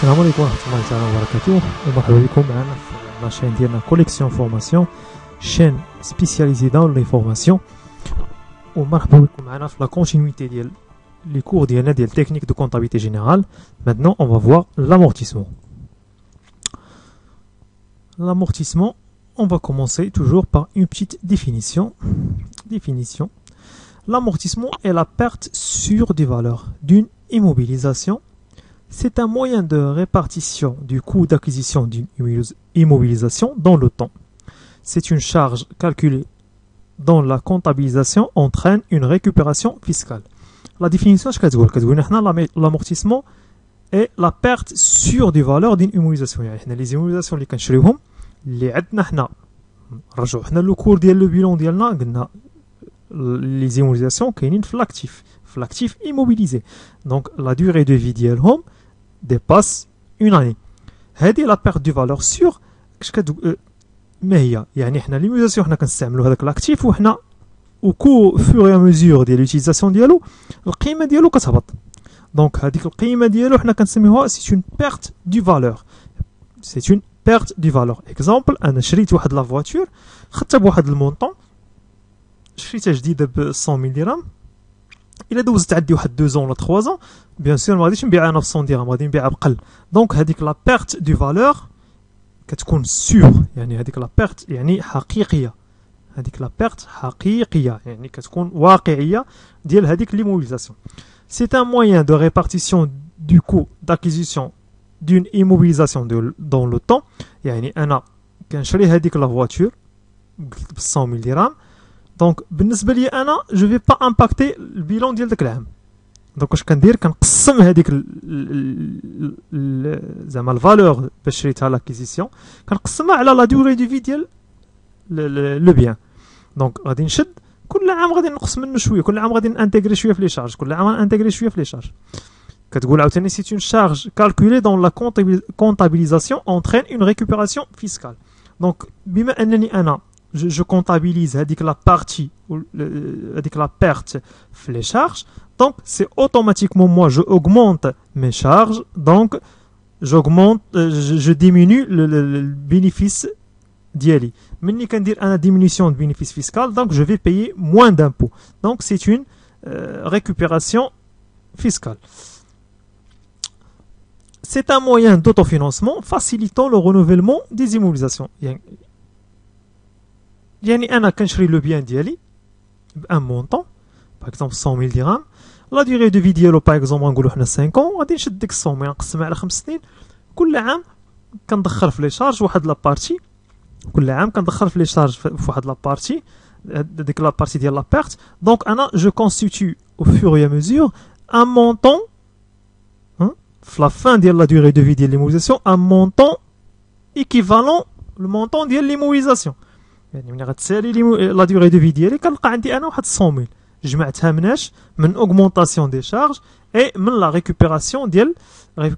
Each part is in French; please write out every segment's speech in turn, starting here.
السلام عليكم ورحمة الله تعالى وبركاته ومرحبا بكم معنا في لاشين ديالنا كوليكسيون فورماسيون شين سبيسياليزي دون لي فورماسيون ومرحبا بكم معنا في لا كونتينيتي ديال لي كور ديالنا ديال تكنيك دو كونتابيليتي جينيرال. Maintenant on va voir l'amortissement. L'amortissement, on va commencer toujours par une petite définition. L'amortissement est la perte sûre des valeurs d'une immobilisation. C'est un moyen de répartition du coût d'acquisition d'une immobilisation dans le temps. C'est une charge calculée dont la comptabilisation entraîne une récupération fiscale. La définition, l'amortissement est la perte sûre des valeurs d'une immobilisation. Les immobilisations اللي كنشريوهم اللي عندنا حنا نرجعوا حنا لو كور ديال لو بيلون ديالنا قلنا les immobilisations كاينين في l'actif immobilisé. Donc la durée de vie ديالهم dépasse une année. هذه la perte de valeur sûre ما هي؟ يعني حنا l'immobilisation حنا كنستعملوا هذاك l'actif وحنا au fur et à mesure ديال l'utilisation ديالو القيمة ديالو كتهبط. Donc هذيك القيمة ديالو حنا كنسميوها c'est une perte de valeur. C'est une perte de valeur. Exemple, أنا شريت واحد لا فواتور خدتها بواحد المونطون شريتها جديدة ب 100,000 درهم. إلا دوزت عندي واحد 2 ولا 3 بيان سور ما غاديش نبيعها أنا ب 100 درهم غادي نبيعها بقل. دونك هذيك لا بيرت دو فالور كتكون سور، يعني هذيك لا بيرت يعني حقيقية، هذيك لا بيرت حقيقية يعني كتكون واقعية ديال هذيك ليموبيليزاسيون. C'est un moyen de répartition du coût d'acquisition d'une immobilisation dans le temps. يعني أنا كنشري هذيك لا فواتور ب 100,000 درهم. دونك بالنسبه لي انا جو في با امباكتي البيلون ديال داك العام. دونك واش كندير كنقسم هذيك زعما الفالور باش شريتها لاكيزيسيون كنقسمها على لا دوري دو في ديال لو بيان. دونك غادي نشد كل عام غادي نقص منه شويه، كل عام غادي نانتيغري شويه في لي شارج، كل عام نانتيغري شويه في لي شارج. كتقول عاوتاني سي اون شارج كالكولي دون لا كونتابيليزاسيون انترين اون ريكوبيراسيون فيسكال. دونك بما انني انا je comptabilise la partie, la perte les charges, donc c'est automatiquement moi je augmente mes charges, donc je diminue le bénéfice d'Yali. Mais quand dire une diminution de bénéfice fiscal, donc je vais payer moins d'impôts. Donc c'est une récupération fiscale. C'est un moyen d'autofinancement facilitant le renouvellement des immobilisations. يعني أنا كنشري لو بيان ديالي بأن مونطون باغ اكزومبل 100,000 درهم. لا ديغي دو في ديالو باغ اكزومبل غنقولو حنا 5 ans، غادي نشد ديك 100,000 نقسمها على 5 سنين. كل عام كندخل في لي شارج واحد لابارتي، كل عام كندخل في لي شارج في واحد لابارتي، ديك لابارتي ديال لا بيرت. دونك أنا جو كونستيتيو au fur et à mesure un montant في لا فان ديال لا ديغي دو في ديال ليموبيليزاسيون ان مونطون ايكيفالون لو مونطون ديال ليموبيليزاسيون. يعني ملي غتسالي لا ديغي دو في ديالي كنلقى عندي انا واحد 100,000 جمعتها مناش من اوغمونطاسيون دي شارج اي من لا ريكوبيراسيون ديال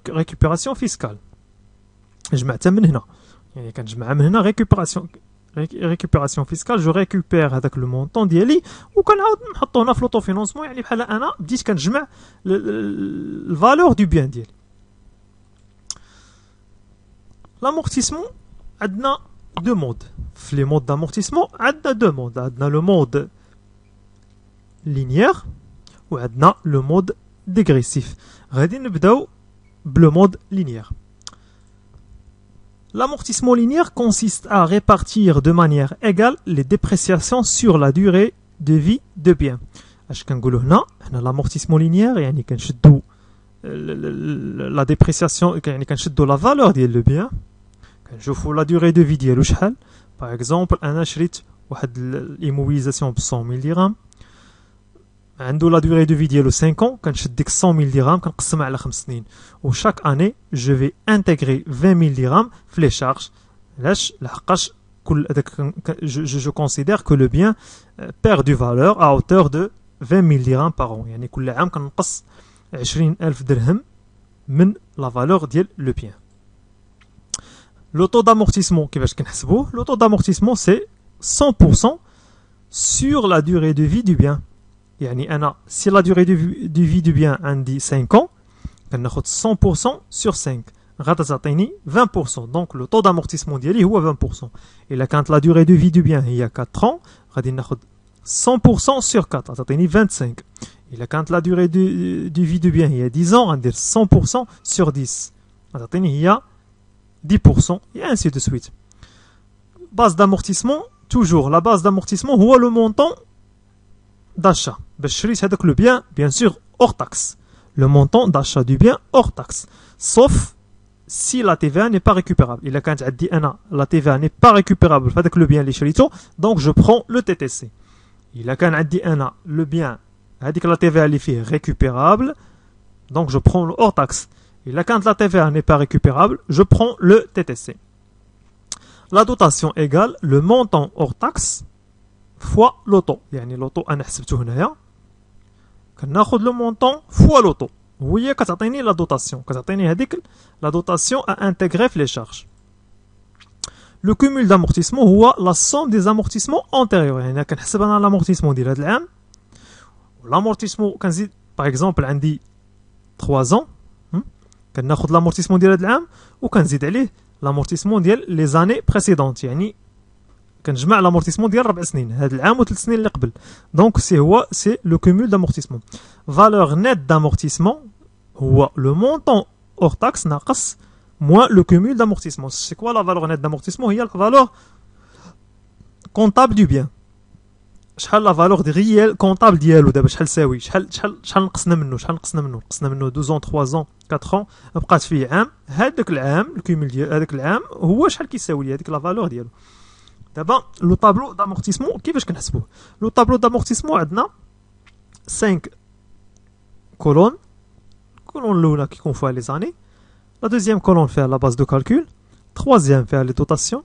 ريكوبيراسيون فيسكال. جمعتها من هنا، يعني كنجمعها من هنا ريكوبيراسيون فيسكال. جو ريكوبير هذاك لو مونطون ديالي وكنعاود نحطو هنا في لوطو فينونسمون. يعني بحال انا بديت كنجمع الفالور دو بيان ديالي. لامورتيسمون عندنا deux modes. Les modes d'amortissement, il y a deux modes. Il y a le mode linéaire ou il y a le mode dégressif. On va commencer par le mode linéaire. L'amortissement linéaire consiste à répartir de manière égale les dépréciations sur la durée de vie de biens. L'amortissement linéaire, c'est la dépréciation, c'est la valeur du bien. كنشوفوا لا دوري دو في ديالو شحال. باغ اكزومبل انا شريت واحد الاموبيليزاسيون ب 100,000 درهم، عنده لا دوري دو في ديالو 5 ans، كنشد ديك 100,000 درهم كنقسمها على 5 سنين وشاك اني جو في انتيغري 20,000 درهم في لي شارج. علاش؟ لحقاش كل هذاك جو كونسيدير كو لو بيان بير دو فالور ا اوتور دو 20,000 درهم باغ. يعني كل عام كنقص 20,000 درهم من لا فالور ديال لو بيان. Le taux d'amortissement, le taux d'amortissement c'est 100% sur la durée de vie du bien. Si la durée de vie du bien est 5 ans, on a 100% sur 5. غادا تعطيني 20%. Donc le taux d'amortissement ديالي هو 20%. Et là quand la durée de vie du bien هي 4 ans, غادي ناخذ 100% sur 4, تعطيني 25. Et là quand la durée de vie du bien هي 10 ans, غندير 100% sur 10. تعطيني هي 10% et ainsi de suite. Base d'amortissement, toujours la base d'amortissement هو le montant d'achat. باش شريت هذاك le bien, bien sûr hors taxe. Le montant d'achat du bien hors taxe. Sauf si la TVA n'est pas récupérable. Il a quand dit la TVA n'est pas récupérable avec le bien les chrito, donc je prends le TTC. Il a quand dit le bien dit que la TVA est récupérable, donc je prends le hors taxe. Il a quand la TVA n'est pas récupérable, je prends le TTC. La dotation égale le montant hors taxe fois l'auto. يعني l'auto أنا حسبته هنايا. كناخذ le montant fois l'auto. وهي كتعطيني لا دوتاسيون كتعطيني هذيك لا دوتاسيون ا انتغري في لي شارج. لو كومول دامورتيسمون هو لا سوم دي زامورتيسمون انتيريور. يعني كنحسب انا لامورتيسمون ديال هذا العام لامورتيسمون كنزيد باغ اكزومبل عندي 3 ans كناخذ لامورتيسمون ديال هذا العام وكنزيد عليه لامورتيسمون ديال لي زاني بريسيدونت. يعني كنجمع لامورتيسمون ديال 4 سنين هذا العام و3 سنين اللي قبل. دونك سي لو كومول دامورتيسمون. فالور نيت دامورتيسمون هو لو مونطون اور تاكس ناقص موان لو كومول دامورتيسمون. سي كوا لا فالور نيت دامورتيسمون؟ هي لا فالور كونطابل دو بيان. شحال لا فالور دي ريال كونطابل ديالو دابا شحال تساوي، شحال نقصنا منه، نقصنا منه 12 ans 3 ans 4 ans بقات فيه عام. هذاك العام الكومول ديال هذاك العام هو شحال كيساوي لي هذيك لا فالور ديالو. دابا لو طابلو دامورتيسمون كيفاش كنحسبوه؟ لو طابلو دامورتيسمون عندنا 5 كولون. الكولون الاولى كيكون فيها لي زاني، لا دوزيام كولون فيها لا باز دو كالكول، troisième فيها لي دوتاسيون،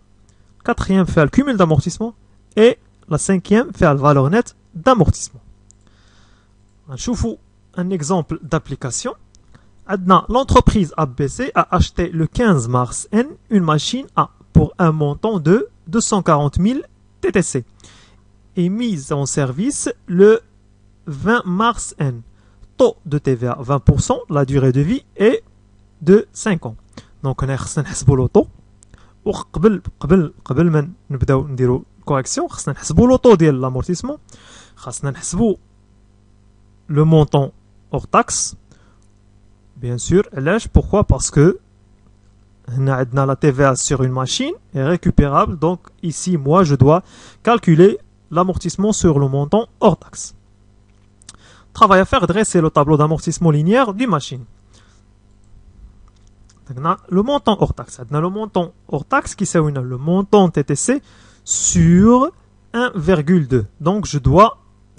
quatrième فيها الكومول دامورتيسمون اي لا cinquième فيها الفالور نيت دامورتيسمون. نشوفوا ان اكزامبل d'application. عندنا l'entreprise ABC a acheté le 15 mars N une machine A pour un montant de 240 000 TTC est mise en service le 20 mars N. Taux de TVA 20%, la durée de vie est de 5 ans. Donc on خصنا نحسبوا لو طو. قبل ما نبداو نديروا كوريكسيون خصنا نحسبوا لو طو ديال لامورتيسمون، خصنا نحسبوا لو مونطون اور تاكس. Bien sûr, علاش؟ pourquoi? Parce que la TVA sur une machine est récupérable, donc ici moi je dois calculer l'amortissement sur le montant hors taxe. Travail à faire, dresser le tableau d'amortissement linéaire d'une machine. Le montant hors taxe. Le montant hors taxe qui c'est le montant TTC sur 1,2. Donc je dois,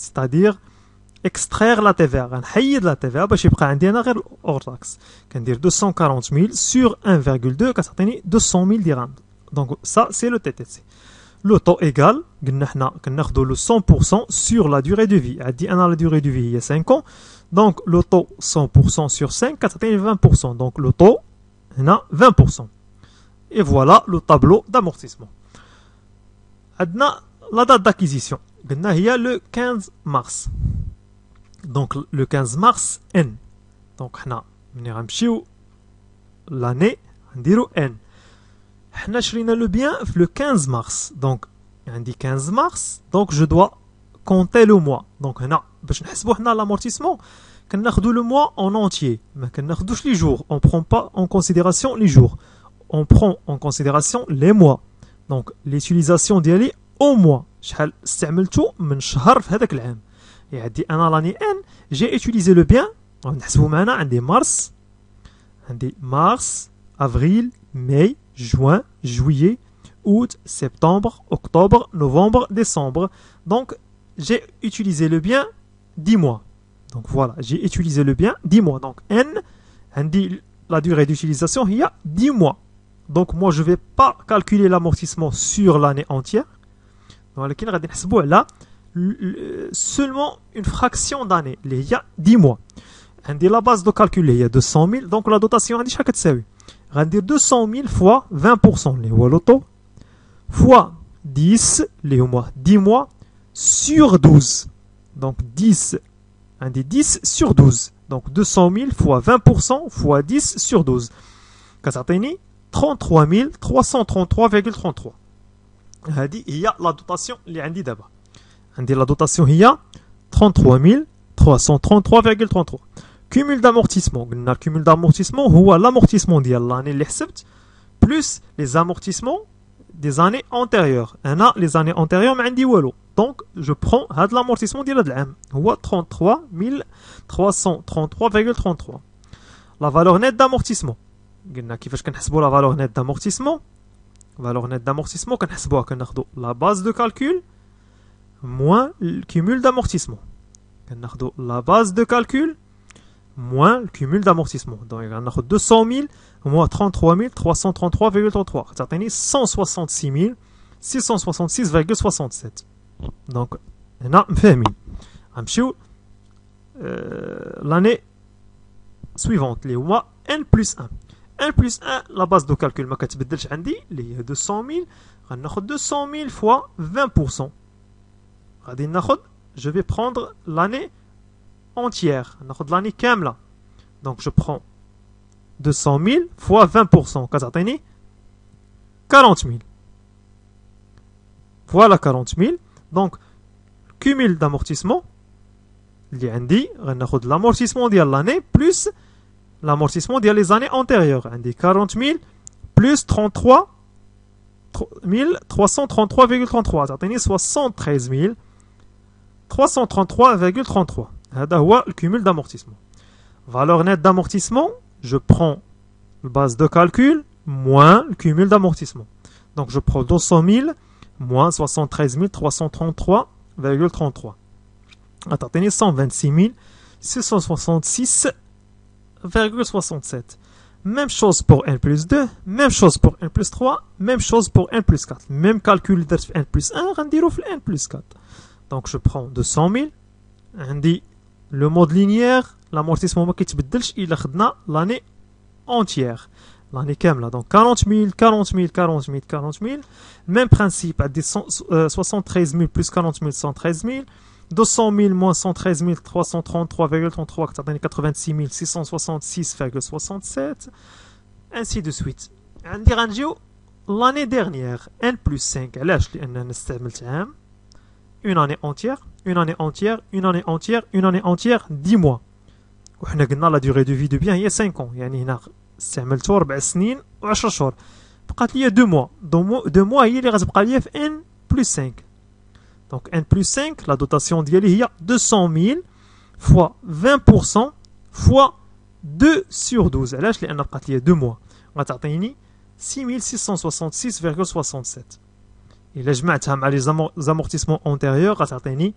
c'est-à-dire extraire la TVA. نحيد la TVA باش يبقى عندي انا غير hors taxe. كندير 240 000 sur 1,2 كتعطيني 200 000 dirhams. Donc ça c'est le TTC. Le taux égal قلنا حنا كناخذوا le 100% sur la durée de vie. عندي انا la durée de vie هي 5 ans. Donc le taux 100% sur 5 كتعطيني 20%. Donc le taux هنا 20%. Et voilà le tableau d'amortissement. عندنا la date d'acquisition. قلنا هي le 15 mars. Donc le 15 mars N. Donc حنا ملي غنمشيو l'année نديرو N. حنا شرينا لو بيان في le 15 mars. Donc عندي 15 mars. Donc je dois compter le mois. Donc هنا باش نحسبو حنا l'amortissement كناخدو le mois en entier. ما كناخدوش les jours. On prend pas en considération les jours. On prend en considération les mois. Donc l'utilisation ديالي au mois. شحال استعملتو من شهر في هذاك العام. Et عندي انا l'année N, j'ai utilisé le bien. نحسبو معنا عندي mars, avril, mai, juin, juillet, août, septembre, octobre, novembre, décembre. Donc j'ai utilisé le bien 10 mois. Donc voilà, j'ai utilisé le bien 10 mois. Donc N, عندي la durée d'utilisation il y a 10 mois. Donc moi je vais pas calculer l'amortissement sur l'année entière. ولكن غادي نحسبو على seulement une fraction d'année اللي هي 10 mois. عندي la base de calcul اللي هي 200 000. donc la dotation عندي شحال كتساوي؟ غندير 200 000 fois 20% اللي هو لوطو fois 10 اللي هما 10 mois sur 12. donc 10 عندي 10 sur 12. donc 200 000 fois 20% fois 10 sur 12 كتعطيني 33333.33. هذه هي لا دوطاسيون اللي عندي دابا. عندي لا دوطاسيون هي 33333.33. cumul d'amortissement. قلنا الكومول d'amortissement هو l'amortissement ديال l'année اللي حسبت plus les amortissements des années antérieures. أنا les années antérieures ما عندي والو. Donc je prends هاد l'amortissement ديال هاد العام هو 33333.33. La valeur nette d'amortissement. قلنا كيفاش كنحسبوا la valeur nette d'amortissement. valeur nette d'amortissement كنحسبوها كناخدو la base de calcul moins le cumul d'amortissement. كناخدو la base de calcul moins le cumul d'amortissement. Donc غناخد 200 000 moins 33 333,33 تعطيني 166 666,67. Donc هنا مفاهمين. غنمشيو l'année suivante اللي هو n plus 1. n plus 1 la base de calcul ما كتبدلش عندي اللي هي 200 000. غناخد 200 000 fois 20%. غادي ناخد je vais prendre l'année entière. ناخد l'année كاملة. Donc je prends 200 000 fois 20%. كتعطيني 40 000. Voilà 40 000. Donc cumul d'amortissement اللي عندي غناخد l'amortissement ديال l'année plus l'amortissement ديال les années antérieures. عندي 40 000 plus 33 333,33 تعطيني 73 333,33. هذا هو الكومول d'amortissement. Valeur nette d'amortissement, je prends la base de calcul moins le cumul d'amortissement. Donc je prends 200 000 moins 73 333,33. تعطيني 126 666,67. Même chose pour n plus 2, même chose pour n plus 3, même chose pour n plus 4. Même calcul de n plus 1, غنديرو في n plus 4. Donc je prends 200 000. عندي le mode linéaire, l'amortissement ما كيتبدلش إلا خدنا l'année entière. L'année كاملة. Donc 40 000, 40 000, 40 000, 40 000. Même principe, عندي 73 000 plus 40 000, 113 000. 200 000 moins 113 333,33 كتعطيني 86 666,67. Ainsi de suite. عندي غنجيو l'année dernière n plus 5. علاش؟ لأن استعملت عام. Une année entière, une année entière, une année entière, une année entière, 10 mois. وحنا قلنا la durée de vie de bien هي 5 ans. يعني هنا استعملتو 4 سنين و10 شهور. بقات لي 2 mois. 2 mois هي اللي غتبقى لي في n plus 5. Donc n plus 5, la dotation ديالي هي 200 000 fois 20% fois 2 sur 12. علاش؟ لأن بقات لي 2 mois. غتعطيني 6666,67. إلا جمعتها مع les amortissements antérieurs غتعطيني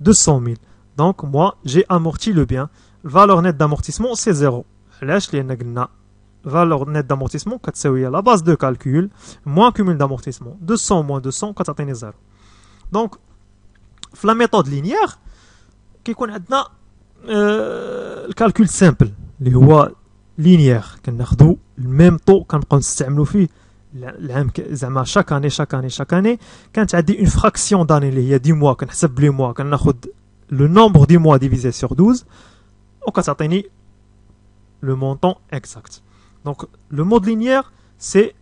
200 000. Donc moi j'ai amorti le bien. Valeur nette d'amortissement c'est 0. علاش؟ لأن قلنا valeur nette d'amortissement كتساوي la base de calcul moins cumul d'amortissement. 200 moins 200 كتعطيني 0. Donc في la méthode linéaire كيكون عندنا الكالكول سامبل اللي هو لينيير. كناخدو الميم طو كنبقاو نستعملو فيه العام زعما شاك اني. كانت عندي اون فراكسيون داني اللي هي 10 موا. كنحسب لي موا كناخد لو نومبر دي موا ديفيزي سور 12 وكتعطيني لو مونطون اكزاكت. دونك لو مود لينيير سي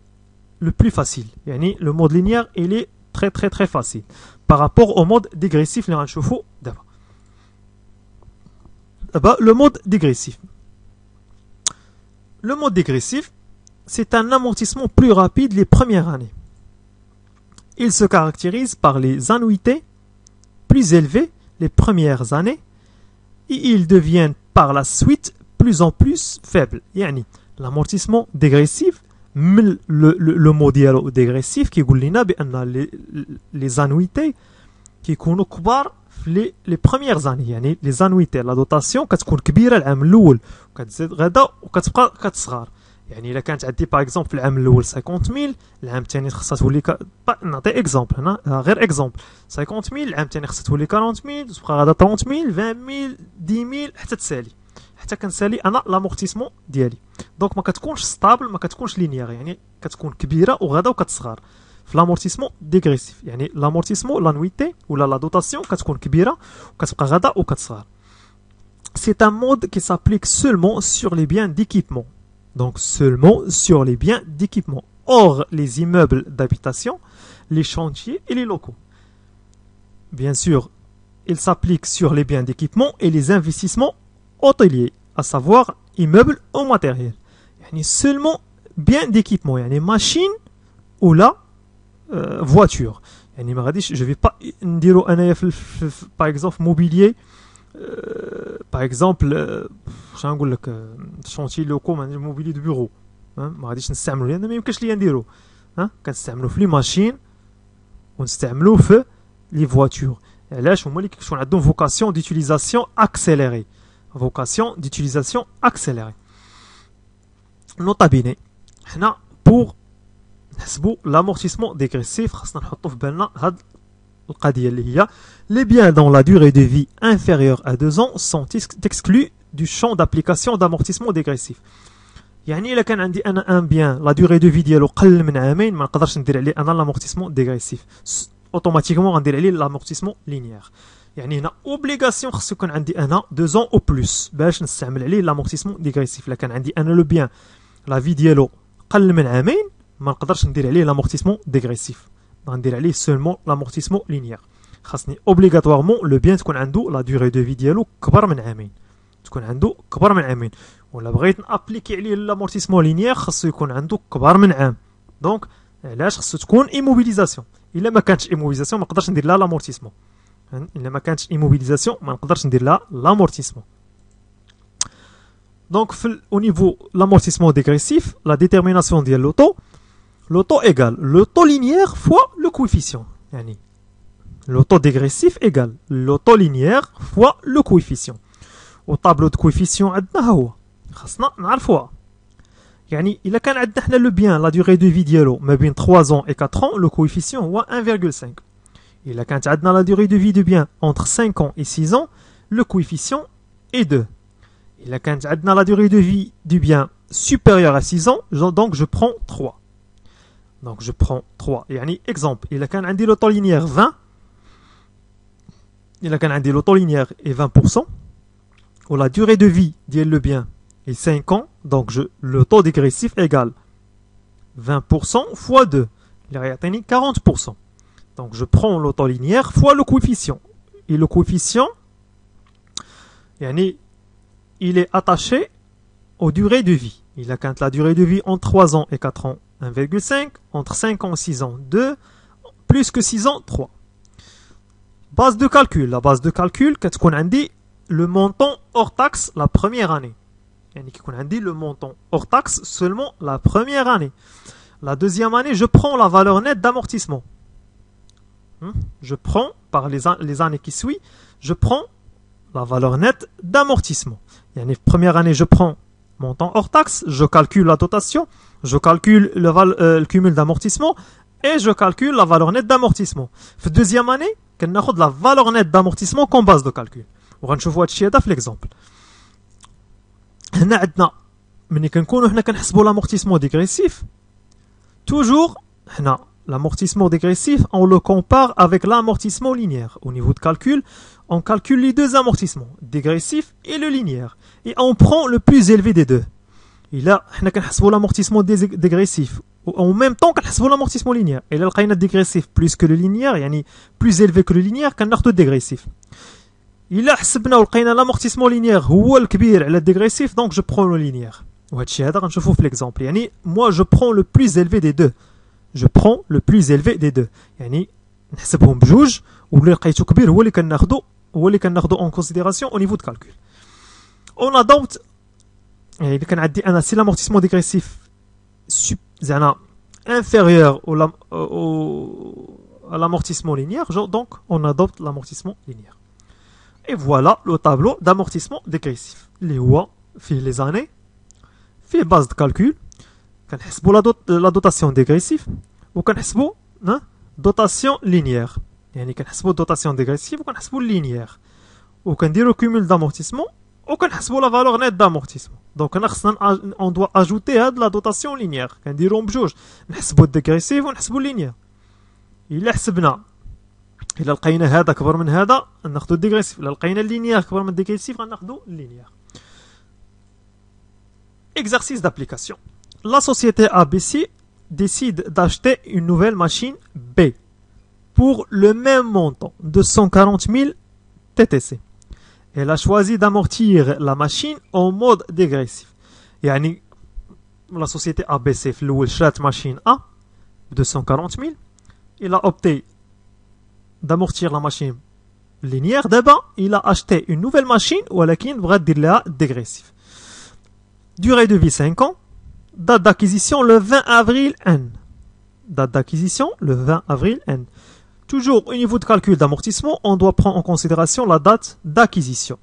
لو بلو فاسيل. يعني لو مود لينيير il est très très très facile par rapport au mode dégressif اللي غنشوفو دابا. Le mode dégressif. Le mode dégressif, c'est un amortissement plus rapide les premières années. Il se caractérise par les annuités plus élevées les premières années et ils deviennent par la suite plus en plus faibles. يعني l'amortissement dégressif le mode dégressif كيقول لنا بأن les annuités كيكونوا كبار في les premières années. يعني les annuités la dotation كتكون كبيره العام الاول وكتزيد غدا وكتبقى كتصغر. يعني الا كانت عندي باغ اكزومبل في العام الاول 50000 العام الثاني خصها تولي نعطي اكزومبل هنا غير اكزومبل 50000 العام الثاني خصها تولي 40000 وتبقى غدا 30000 20000 10000 حتى تسالي حتى كنسالي انا لامورتيسمون ديالي. دونك ما كتكونش ستابل ما كتكونش لينيير. يعني كتكون كبيره وغدا وكتصغر في l'amortissement dégressif. يعني l'amortissement l'annuité ولا la dotation كتكون كبيرة وكتبقى غدا وكتصغر. C'est un mode qui s'applique seulement sur les biens d'équipement. Donc seulement sur les biens d'équipement. Hors les immeubles d'habitation, les chantiers et les locaux. Bien sûr, il s'applique sur les biens d'équipement et les investissements hôteliers, à savoir immeubles ou matériel. يعني seulement biens d'équipement, يعني machine ou la voiture. يعني ما غاديش je vais pas نديرو انايا par exemple mobilier par exemple شنو نقول لك شونتي لوكو موبيلي دو بيرو ما غاديش نستعملو لان ما يمكنش ليا نديرو كنستعملو في لي ماشين ونستعملو في لي فواتور. علاش هما اللي كيكون عندهم فوكاسيون ديوتيليزاسيون اكسيليري vocation d'utilisation accélérée. نوطا بيني حنا بور نحسبوا l'amortissement dégressif خاصنا نحطو في بالنا هاد القضيه اللي هي les biens dont la durée de vie inférieure à 2 ans sont exclus du champ d'application d'amortissement dégressif. يعني الا كان عندي انا ان بيان لا دوري دو في ديالو قل من عامين ما نقدرش ندير عليه انا لامورتيسمون ديغريسيف اوتوماتيكمون غندير عليه لامورتيسمون لينيير. يعني هنا اوبليغاسيون خصو يكون عندي انا 2 ans او بلوس باش نستعمل عليه لامورتيسمون ديغريسيف. الا كان عندي انا لو بيان لا في ديالو قل من عامين ما نقدرش ندير عليه لامورتيسمون ديغريسيف، غندير عليه سولمون لامورتيسمون لينيير. خاصني اوبليغاتوارمون لو بيان تكون عنده لا دوري دو في ديالو كبر من عامين، تكون عنده كبر من عامين. ولا بغيت نابليكي عليه لامورتيسمون لينيير خاصو يكون عنده كبر من عام. دونك علاش خاصو تكون ايموبيليزاسيون؟ الا ما كانتش ايموبيليزاسيون ما نقدرش ندير لها لامورتيسمون. الا ما كانتش ايموبيليزاسيون ما نقدرش ندير لها لامورتيسمون. دونك في au niveau l'amortissement dégressif la détermination ديال l'auto égale l'auto linéaire fois le coefficient. يعني l'auto dégressif égale l'auto linéaire fois le coefficient. وطابلو دو كويفيسيون عندنا ها هو خاصنا نعرفوها. يعني الا كان عندنا حنا لو بيان لا دوري دو في ديالو ما بين 3 ans et 4 ans لو كويفيسيون هو 1,5. الا كانت عندنا لا دوري دو في دو بيان entre 5 ans et 6 ans le coefficient est 2. الا كانت عندنا لا دوري دو في du bien supérieure à 6 ans donc je prends 3. Donc je prends 3. يعني exemple الا كان عندي لوطو لينيير 20 الا كان عندي لوطو لينيير est 20% ou la durée de vie ديال le bien est 5 ans, donc le taux dégressif égale 20% fois 2, il y a 40%. Donc je prends l'auto linéaire fois le coefficient. Et le coefficient, il est attaché aux durées de vie. Il a quand la durée de vie entre 3 ans et 4 ans, 1,5, entre 5 ans et 6 ans, 2, plus que 6 ans, 3. Base de calcul. La base de calcul, qu'est-ce qu'on a dit? Le montant hors taxe la première année. يعني كيكون عندي le montant hors taxe seulement la première année. La deuxième année, je prends la valeur nette d'amortissement. Je prends, par les années qui suivent, je prends la valeur nette d'amortissement. يعني première année, je prends montant hors taxe, je calcule la dotation, je calcule le cumul d'amortissement et je calcule la valeur nette d'amortissement. في deuxième année, كناخذ la valeur nette d'amortissement comme base de calcul. وغنشوفوا هذا الشيء هذا في l'exemple. هنا عندنا ملي كنكونوا حنا كنحسبوا l'amortissement dégressif toujours حنا l'amortissement dégressif on le compare avec l'amortissement linéaire. Au niveau de calcul on calcule les deux amortissements dégressif et le linéaire et on prend le plus élevé des deux. Et là حنا كنحسبوا l'amortissement dégressif en même temps كنحسبوا l'amortissement linéaire. Et là لقينا dégressif plus que le linéaire يعني plus élevé que le linéaire كناخذوا dégressif. إلا حسبنا ولقينا لامورتيسمون لينيير هو الكبير على الديغريسيف دونك جو برون لو لينيير. وهذا الشيء هذا غنشوفوه في ليكزامبل. يعني موا جو برون لو بلوز إلفي دي دو. جو برون لو بلوز إلفي دي دو. يعني نحسبهم بجوج واللي لقيتو كبير هو اللي كناخدو اون كونسيديراسيون او نيفو دو كالكول. اون ادوبت يعني الا كان عندي انا سي لامورتيسمون ديغريسيف زعما انفيريور او لامورتيسمون لينيير دونك اون ادوبت لامورتيسمون لينيير. Et voilà le tableau d'amortissement dégressif. اللي هو فيه les années, فيه base de calcul. كنحسبوا la dotation dégressive وكنحسبوا dotation linéaire. يعني كنحسبوا dotation dégressive وكنحسبوا linéaire. وكنديروا cumul d'amortissement وكنحسبوا la valeur nette d'amortissement. Donc هنا خصنا on doit ajouter هاد la dotation linéaire. كنديروهم بجوج. نحسبوا dégressif ونحسبوا linéaire. إلا حسبنا إلا لقينا هذا كبر من هذا ناخذ الديغريسيف، إلا لقينا اللينيير كبر من الديغريسيف غناخذ اللينيير. exercice d'application. La société ABC décide d'acheter une nouvelle machine B pour le même montant de 140 000 TTC. Elle a choisi d'amortir la machine en mode dégressif. يعني la société ABC في الأول شرات machine A de 140 000. Il a opté d'amortir la machine linéaire. D'abord, il a acheté une nouvelle machine ولكن بغا دير لها dégressif. Durée de vie 5 ans. Date d'acquisition le 20 avril N. Date d'acquisition le 20 avril N. Toujours au niveau de calcul d'amortissement, on doit prendre en considération la date d'acquisition.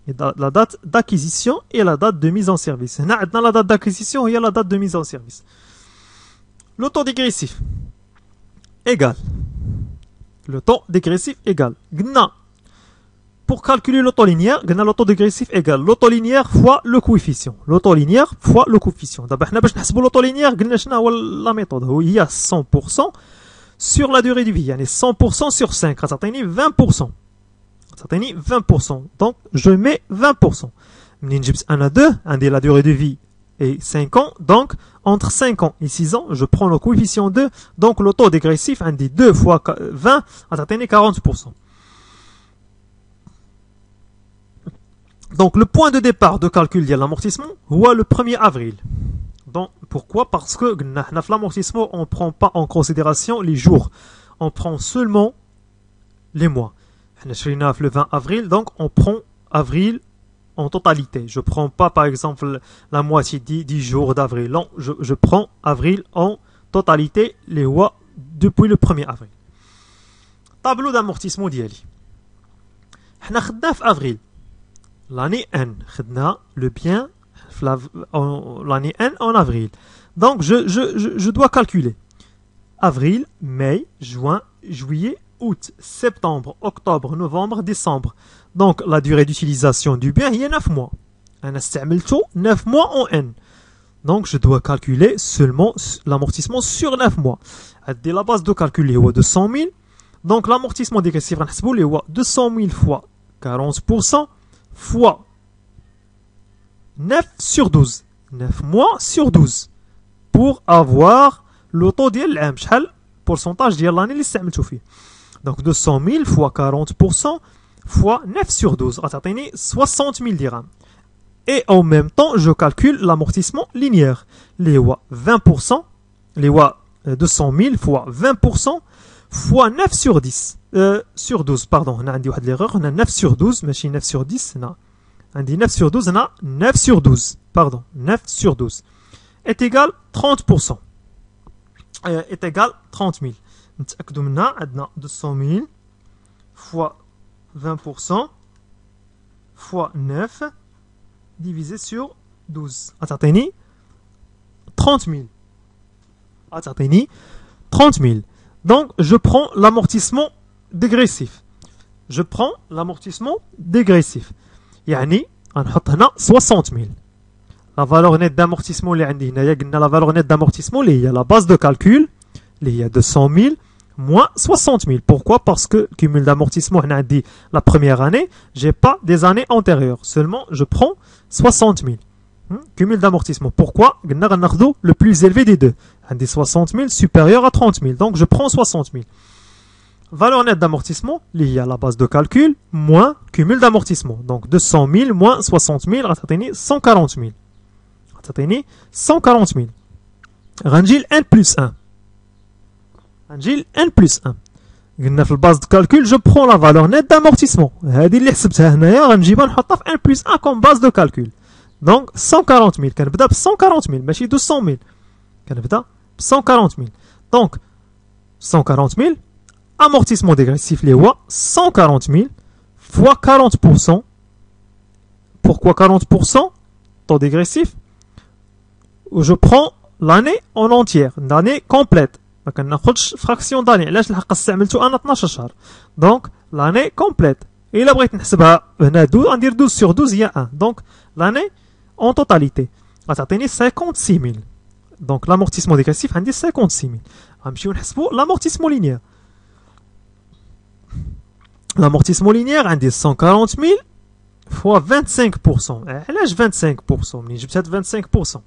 La date d'acquisition et la date de mise en service. La date d'acquisition et la date de mise en service. Le temps dégressif égal. Le temps dégressif égal. Pour calculer l'auto linéaire, l'auto dégressif égale l'auto linéaire fois le coefficient. L'auto linéaire fois le coefficient. D'abord, باش نحسبوا l'auto linéaire, la méthode il y a 100% sur la durée de vie. يعني 100% sur 5, ça t'atteint 20%. Ça t'atteint 20%. Donc, je mets 20%. منين جبت أنا 2, عندي la durée de vie est 5 ans. Donc, entre 5 ans et 6 ans, je prends le coefficient 2. Donc, l'auto dégressif, عندي 2 fois 20, ça t'atteint 40%. Donc, le point de départ de calcul de l'amortissement, c'est le 1er avril. Donc, pourquoi? Parce que l'amortissement, on ne prend pas en considération les jours. On prend seulement les mois. Le 20 avril, donc on prend avril en totalité. Je ne prends pas, par exemple, la moitié 10 jours d'avril. Non, je prends avril en totalité, les mois depuis le 1er avril. Tableau d'amortissement d'Yali. On a 9 avril. L'année N, le bien l'année N en avril. Donc, je dois calculer. Avril, mai, juin, juillet, août, septembre, octobre, novembre, décembre. Donc, la durée d'utilisation du bien, il y a 9 mois. On a 9 mois en N. Donc, je dois calculer seulement l'amortissement sur 9 mois. La base de calcul est 200 000. Donc, l'amortissement dégressif, c'est 200 000 fois 40%. Fois 9 sur 12. 9 mois sur 12. Pour avoir le taux de l'âme. Le pourcentage de l'année qui s'est fait. Donc 200 000 fois 40% fois 9 sur 12. Ça a 60 000 dirhams. Et en même temps, je calcule l'amortissement linéaire. Les 20%. Les 200 000 fois 20% fois 9 sur 10. Sur 12, pardon, on a une erreur, on a 9 sur 12, mais 9 sur 10, on a 9 sur 12, on a 9 sur 12, pardon, 9 sur 12, est égal 30%, est égal 30 000. On a 200 000 fois 20% fois 9 divisé sur 12. On a 30 000. On a 30 000. Donc, je prends l'amortissement dégressif. Je prends l'amortissement dégressif. يعني غنحط هنا 60 000. La valeur nette d'amortissement اللي عندي هنايا قلنا la valeur nette d'amortissement اللي هي la base de calcul اللي هي 200 000 moins 60 000. Pourquoi? Parce que cumul d'amortissement هنا عندي la première année, j'ai pas des années antérieures. Seulement je prends 60 000. Cumul d'amortissement. Pourquoi? قلنا غناخذو le plus élevé des deux. عندي 60 000 supérieur à 30 000. Donc je prends 60 000. Valeur nette d'amortissement, il y a la base de calcul, moins cumul d'amortissement. Donc 200 000 moins 60 000, ça t'atteint 140 000. Ça t'atteint 140 000. Rangil N plus 1. Rangil N plus 1. قلنا في الباز de calcul, je prends la valeur nette d'amortissement. هذه اللي حسبتها هنايا غنجيبها نحطها في N plus 1 comme base de calcul. Donc 140 000. كنبدا ب 140 000 ماشي 200 000. كنبدا ب 140 000. Donc 140 000. Amortissement dégressif, les 140 000 fois 40%. Pourquoi 40%? Taux dégressif. Je prends l'année en entière, l'année complète. Donc, on a fraction d'année. Là, je l'ai 12 شهر. Donc, l'année complète. Et là, on dire 12 sur 12, il y a 1. Donc, l'année en totalité. Ça a 56 000. Donc, l'amortissement dégressif, on dit 56 000. L'amortissement linéaire. L'amortissement linéaire, on dit 140 000 fois 25%. علاش 25%؟ ملي جبت هاد 25%.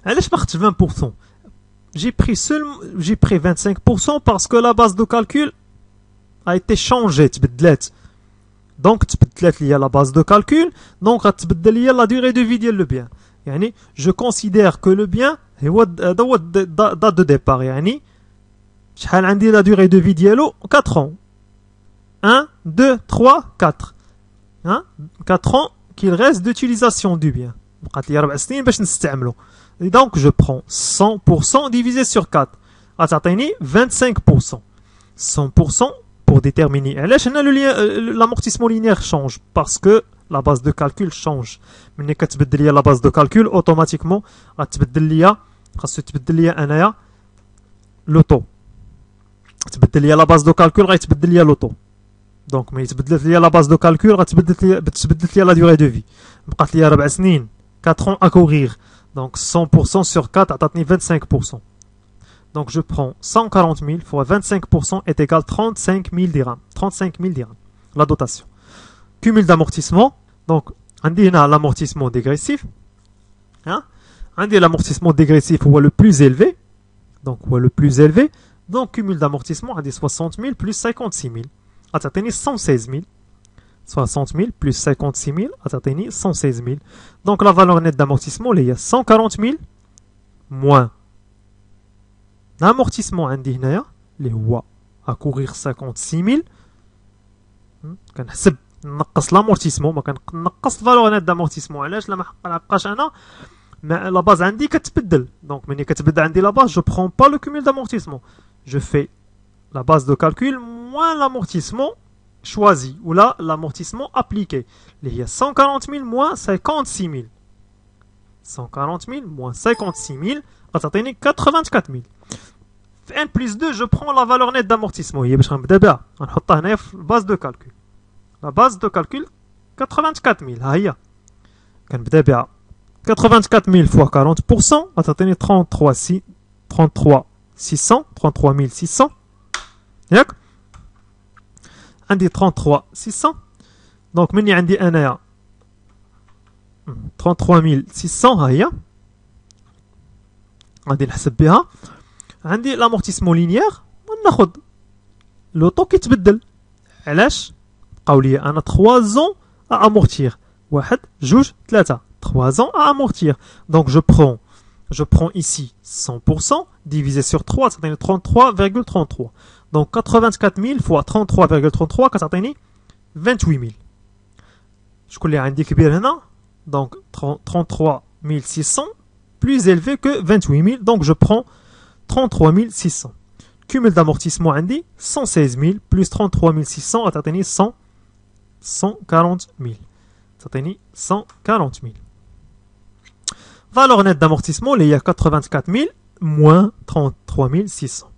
علاش ما خدتش 20%؟ J'ai pris 25% parce que la base de calcul a été changée, تبدلات. Donc تبدلات ليا la base de calcul, donc غتبدل ليا la durée de vie ديال le bien. يعني je considère que le bien هو هذا هو date de départ. يعني شحال عندي la durée de vie ديالو 4 ans. 1 2 3 4. Hein? 4 ans qu'il reste d'utilisation du bien. بقات لي 4 سنين باش نستعملو. Et donc je prends 100% divisé sur 4. غتعطيني 25%. 100% pour déterminer. علاش هنا l'amortissement linéaire change? Parce que la base de calcul change. ملي كتبدل ليا la base de calcul automatiquement غتبدل ليا خاصو تبدل ليا انايا لوطو. تبدل ليا la base de calcul غيتبدل ليا لوطو. دونك ملي تبدلت ليا لا باز دو كالكول غتبدلت ليا لا دوري دو في. بقات ليا 4 سنين 4 ans à courir. Donc 100% sur 4 عطاتني 25%. Donc je prends 140 000 fois 25% est égal 35 000 dirhams. 35 000 dirhams. La dotation. Cumul d'amortissement. Donc عندي هنا l'amortissement dégressif. Hein? عندي l'amortissement dégressif هو le plus élevé. Donc هو le plus élevé. Donc cumul d'amortissement عندي 60 000 plus 56 000. غتعطيني 116 000. 60 000 plus 56 000 غتعطيني 116 000. Donc la valeur nette d'amortissement اللي هي 140 000 moins l'amortissement عندي هنايا اللي هو à courir 56 000. كنحسب نقص l'amortissement ما كنقص valeur nette d'amortissement. علاش لا ما نبقاش انا لا باز عندي كتبدل. دونك ملي كتبدل عندي لا باز جو برون با لو cumul d'amortissement. Je fais la base de calcul moins l'amortissement choisi ou là l'amortissement appliqué. Il y a 140 000 moins 56 000. 140 000 moins 56 000 غتعطيني 84 000. في n plus 2 je prends la valeur nette d'amortissement. هي باش غنبدا بها غنحطها هنايا في الباز دو كالكول. لا باز دو كالكول 84 000 ها هي كنبدا بها 84 000 fois 40% غتعطيني 33 600 600 ياك عندي 33 600. دونك مني عندي انايا 33 600 ها هي غادي نحسب بها. عندي لامورتيسمون لينيير وناخذ لوطو كيتبدل. علاش بقاو لي انا 3 زون ا امورتير. 1 2 3 3 زون ا امورتير. دونك je prends ici 100% divisé sur 3 ça donne 33,33. Donc 84 000 fois 33,33 كتعطيني 28 000. شكون اللي عندي كبير هنا؟ Donc 33 600 plus élevé que 28 000. Donc je prends 33 600. Cumul d'amortissement عندي 116 000 plus 33 600 غتعطيني 140 000. تعطيني 140 000. Valeur nette d'amortissement, il y a 84 000 moins 33 600.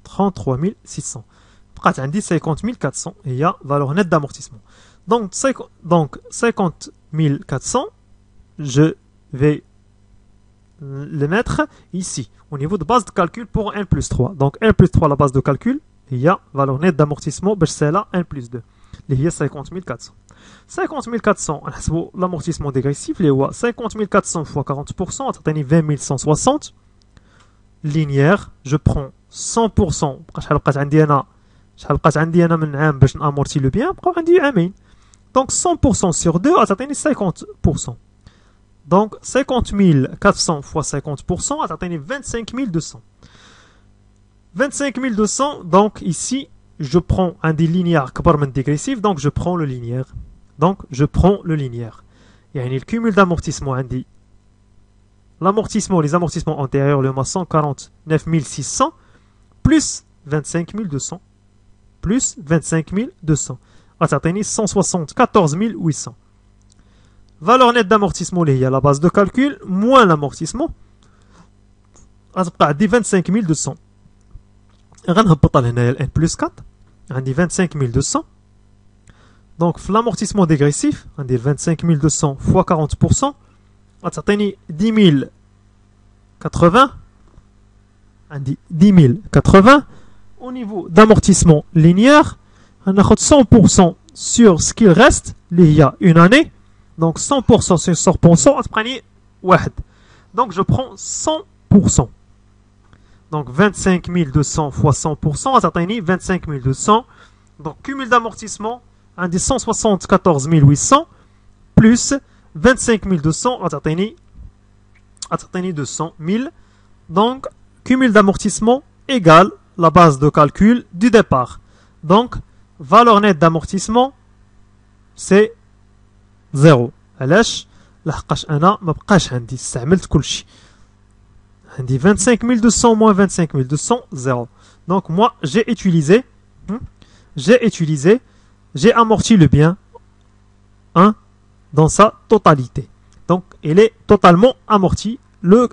33 600. بقات عندي 50 400 هي valeur nette d'amortissement. Donc 50 400, je vais le mettre ici, au niveau de base de calcul pour n plus 3. Donc n plus 3, la base de calcul, il y a valeur nette d'amortissement, c'est là n plus 2. Il y a 50 400. 50 400, l'amortissement dégressif, il y a 50 400 fois 40%, c'est 20 160. Linéaire, je prends 100%. شحال بقات عندي انا من عام باش نامورتي لو بيان بقاو عندي عامين. Donc 100% sur 2 غتعطيني 50%. Donc 50 400 fois 50% غتعطيني 25 200. 25 200, donc ici je prends un des linéaires كبر من dégressif, donc je prends le linéaire. Donc je prends le linéaire. يعني le cumul d'amortissement عندي l'amortissement, les amortissements antérieurs, le mois 149 600 plus 25 200 plus 25 200. غتعطيني 174 800. Valeur nette d'amortissement اللي هي la base de calcul moins l'amortissement غتبقى عندي 25 200. غنهبطها لهنايا n plus 4 عندي 25 200. Donc l'amortissement dégressif عندي 25 200 fois 40% غتعطيني 10 080. عندي 10 080. Au niveau d'amortissement linéaire غناخد 100% sur ce qu'il reste, il y a une année. Donc 100% sur 100%, donc je prends 100%. Donc 25 200 fois 100%, ça donne 25 200. Donc cumul d'amortissement, un des 174 800 plus 25 200, ça donne 200 000. Donc cumul d'amortissement égale la base de calcul du départ. Donc valeur nette d'amortissement c'est 0. علاش لحقاش انا ما بقاش عندي استعملت كل شيء عندي 25200 moins 25200 0. Donc moi j'ai utilisé j'ai amorti le bien 1 dans sa totalité. Donc il est totalement amorti. Le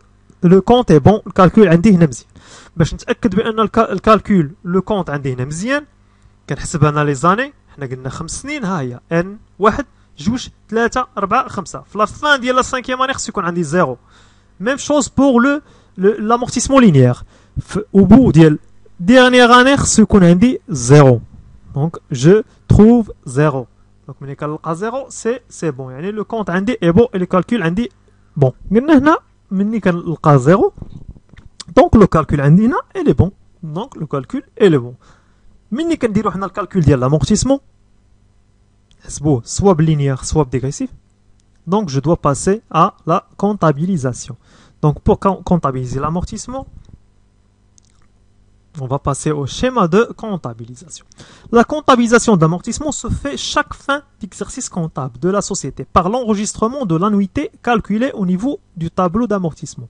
compte est bon, le calcul عندي هنا مزيان. باش نتاكد بان الكالكول لو كونت عندي هنا مزيان كنحسب انا لي زاني. حنا قلنا 5 سنين ها هي ان 1 2 3 4 5 في لا فان ديال لا 5e année خصو يكون عندي 0. Même chose pour l'amortissement linéaire. Au bout de la dernière année خصو يكون عندي 0. Donc je trouve 0. Donc ملي كنلقى 0 c'est bon. يعني le compte عندي est bon et le calcul عندي bon. قلنا هنا ملي كنلقى 0 donc le calcul عندي هنا il est bon. Donc le calcul il est bon. ملي كنديرو حنا الكالكول ديال l'amortissement حسبوه soit linéaire soit dégressif. Donc je dois passer à la comptabilisation. Donc pour comptabiliser l'amortissement, on va passer au schéma de comptabilisation. La comptabilisation d'amortissement se fait chaque fin d'exercice comptable de la société par l'enregistrement de l'annuité calculée au niveau du tableau d'amortissement.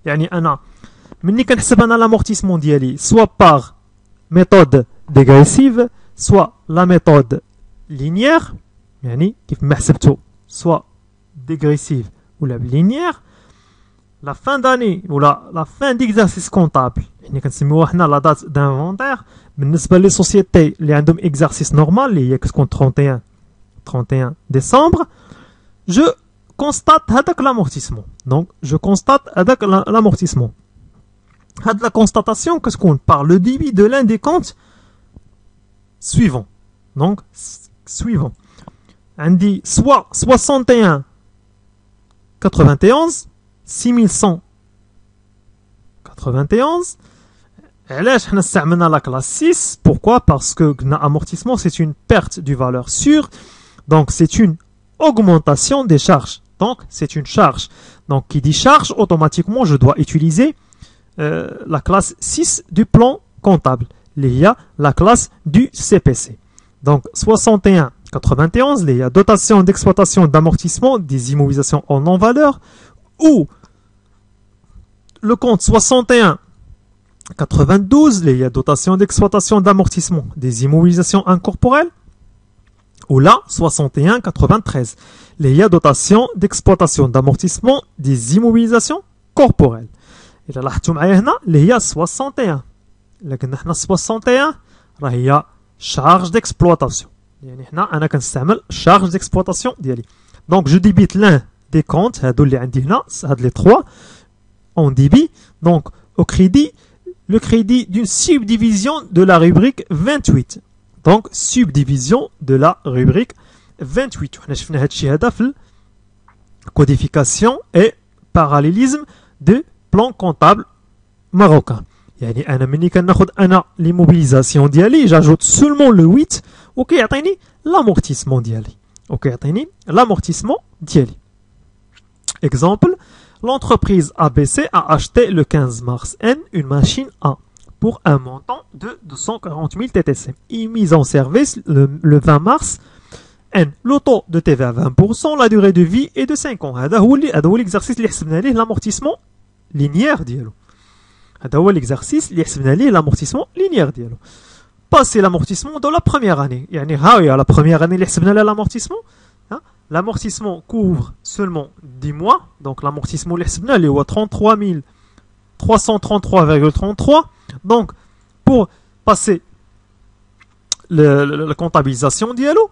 يعني أنا مني كنحسب أنا l'amortissement ديالي soit par méthode dégressive soit la méthode linéaire يعني كيف ما حسبته soit dégressive ou la linéaire. La fin d'année ou la fin d'exercice comptable يعني كنسميوها حنا la date d'inventaire بالنسبة لي sociétés اللي عندهم exercice normal اللي هي كتكون 31 décembre. Je constate هذاك l'amortissement. Donc je constate هذاك l'amortissement. هاد la constatation كتكون par le débit de l'un des comptes suivant. Donc suivant عندي soit 61 91 6191. علاش حنا استعملنا la classe 6? Pourquoi? Parce que amortissement c'est une perte du valeur sûre. Donc c'est une augmentation des charges. Donc c'est une charge. Donc qui dit charge, automatiquement je dois utiliser la classe 6 du plan comptable. Il y a la classe du CPC. Donc 61 91, il y a dotation d'exploitation d'amortissement des immobilisations en non-valeur, ou le compte 61 92, il y a dotation d'exploitation d'amortissement des immobilisations incorporelles, ou là 61 93, il y a dotation d'exploitation d'amortissement des immobilisations corporelles. Et là, il y a 61. Là, 61, il y a charge d'exploitation. Charge d'exploitation. Donc je débite l'un des comptes, les trois, on débit donc au crédit, le crédit d'une subdivision de la rubrique 28. Donc subdivision de la rubrique 28. Codification et parallélisme de plan comptable marocain. يعني انا ملي كناخذ انا ليموبيليزاسيون ديالي j'ajoute seulement le 8 وكيعطيني l'amortissement ديالي وكيعطيني l'amortissement ديالي. Exemple, l'entreprise ABC a acheté le 15 mars N une machine A pour un montant de 240 000 TTC et mise en service le 20 mars N. Le taux de TVA 20%, la durée de vie est de 5 ans. هذا هو l'exercice اللي حسبنا ليه l'amortissement linéaire ديالو. هذا هو l'exercice اللي حسبنا ليه l'amortissement linéaire ديالو. Passer l'amortissement dans la première année. يعني ها هي la première année اللي حسبنا لها l'amortissement. L'amortissement couvre seulement 10 mois. Donc l'amortissement اللي حسبنا اللي هو 33 333,33. Donc pour passer la comptabilisation ديالو,